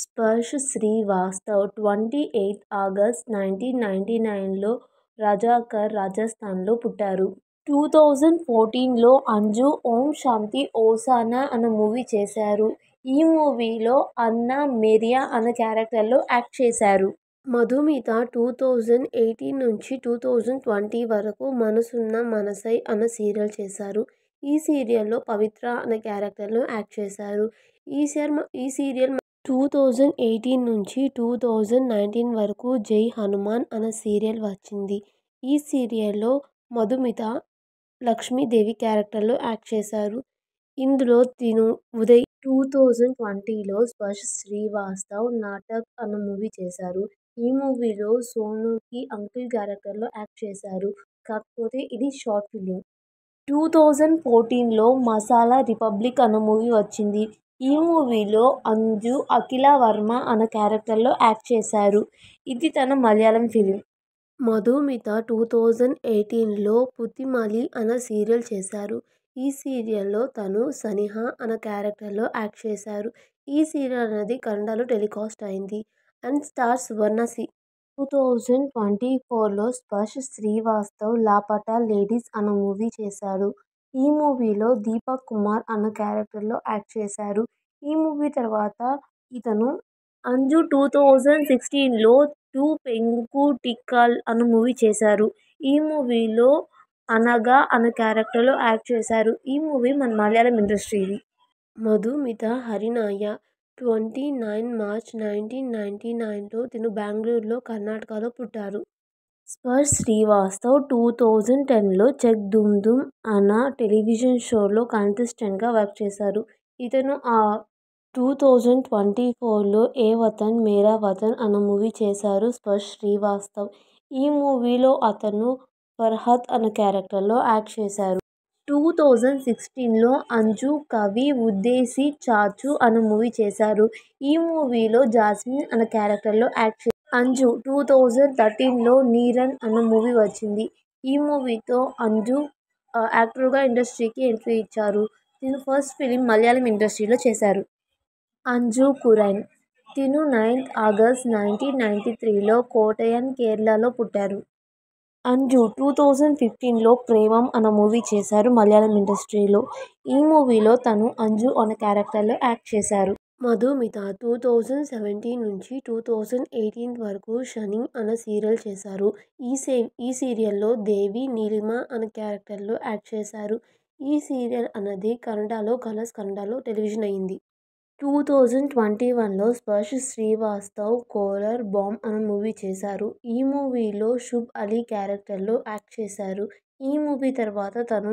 Sparsh Srivastav 28 August 1999లో Razakar, రాజస్థాన్లో పుట్టారు. 2014లో అంజు ఓం శాంతి ఓసానా అనే మూవీ చేశారు. ఈ మూవీలో అన్నా మేరియా అనే క్యారెక్టర్లో యాక్ట్ చేశారు. మధుమిత 2018 నుంచి 2020 వరకు మనసున్న మనసై అనే సీరియల్ చేశారు. ఈ సీరియల్లో పవిత్ర అనే క్యారెక్టర్లో యాక్ట్ చేశారు. ఈ సీరియల్ 2018 నుంచి 2019 వరకు జై హనుమాన్ అనే సీరియల్ వచ్చింది. ఈ సీరియల్లో మధుమిత లక్ష్మీదేవి క్యారెక్టర్లో యాక్ట్ చేశారు. ఇందులో తిను ఉదయ్ 2020లో స్పర్శ్ శ్రీవాస్తవ్ నాటక్ అనే మూవీ చేశారు. ఈ మూవీలో సోనూకి అంకుల్ క్యారెక్టర్లో యాక్ట్ చేశారు. కాకపోతే ఇది షార్ట్ ఫిలిం. 2014లో మసాలా రిపబ్లిక్ అనే మూవీ వచ్చింది. ఈ మూవీలో అంజు అఖిల వర్మ అనే క్యారెక్టర్లో యాక్ట్ చేశారు. ఇది తన మలయాళం ఫిలిం. మధుమిత 2018లో పుత్తిమలి అనే సీరియల్ చేశారు. ఈ సీరియల్లో తను సనిహ అనే క్యారెక్టర్లో యాక్ట్ చేశారు. ఈ సీరియల్ అనేది కన్నడలో టెలికాస్ట్ అయింది. అండ్ స్టార్ సువర్ణ 2024లో స్పర్శ్ శ్రీవాస్తవ్ లాపటా లేడీస్ అనే మూవీ చేశారు. ఈ మూవీలో దీపక్ కుమార్ అనే క్యారెక్టర్లో యాక్ట్ చేశారు. ఈ మూవీ తర్వాత ఇతను అంజు 2016లో టూ పెంకుటిక్కల్ అనే మూవీ చేశారు. ఈ మూవీలో అనగా అనే క్యారెక్టర్లో యాక్ట్ చేశారు. ఈ మూవీ మన మలయాళం ఇండస్ట్రీది. మధుమిత హరినాయ 29 మార్చ్ 1999లో తిను బెంగళూరులో, కర్ణాటకలో పుట్టారు. స్పర్శ్ శ్రీవాస్తవ్ 2010లో చక్ ధూమ్ ధూమ్ అనే టెలివిజన్ షోలో కంటెస్టెంట్గా వర్క్ చేశారు. ఇతను 2024లో ఏ వతన్ మేరా వతన్ అనే మూవీ చేశారు. స్పర్శ్ శ్రీవాస్తవ్ ఈ మూవీలో అతను ఫర్హాద్ అనే క్యారెక్టర్లో యాక్ట్ చేశారు. 2016లో అంజు కవి ఉద్దేశి చాచు అనే మూవీ చేశారు. ఈ మూవీలో జాస్మిన్ అనే క్యారెక్టర్లో యాక్ట్ చేశారు. అంజు 2013లో నీరన్ అనే మూవీ వచ్చింది. ఈ మూవీతో అంజు యాక్టర్గా ఇండస్ట్రీకి ఎంట్రీ ఇచ్చారు. తిను ఫస్ట్ ఫిలిం మలయాళం ఇండస్ట్రీలో చేశారు. అంజు కురైన్ తిను 9th ఆగస్ట్ 1993లో కోట్టయం, కేరళలో పుట్టారు. అంజు 2015లో ప్రేమమ్ అనే మూవీ చేశారు మలయాళం ఇండస్ట్రీలో. ఈ మూవీలో తను అంజు అనే క్యారెక్టర్లో యాక్ట్ చేశారు. మధుమిత 2017 నుంచి 2018 వరకు శని అనే సీరియల్ చేశారు. ఈ సీరియల్లో దేవి నీలిమ అనే క్యారెక్టర్లో యాక్ట్ చేశారు. ఈ సీరియల్ అనేది కన్నడలో కలర్స్ కన్నడలో టెలివిజన్ అయింది. 2021లో స్పర్శ్ శ్రీవాస్తవ్ కోలర్ బాంబ్ అనే మూవీ చేశారు. ఈ మూవీలో షుబ్ అలీ క్యారెక్టర్లో యాక్ట్ చేశారు. ఈ మూవీ తర్వాత తను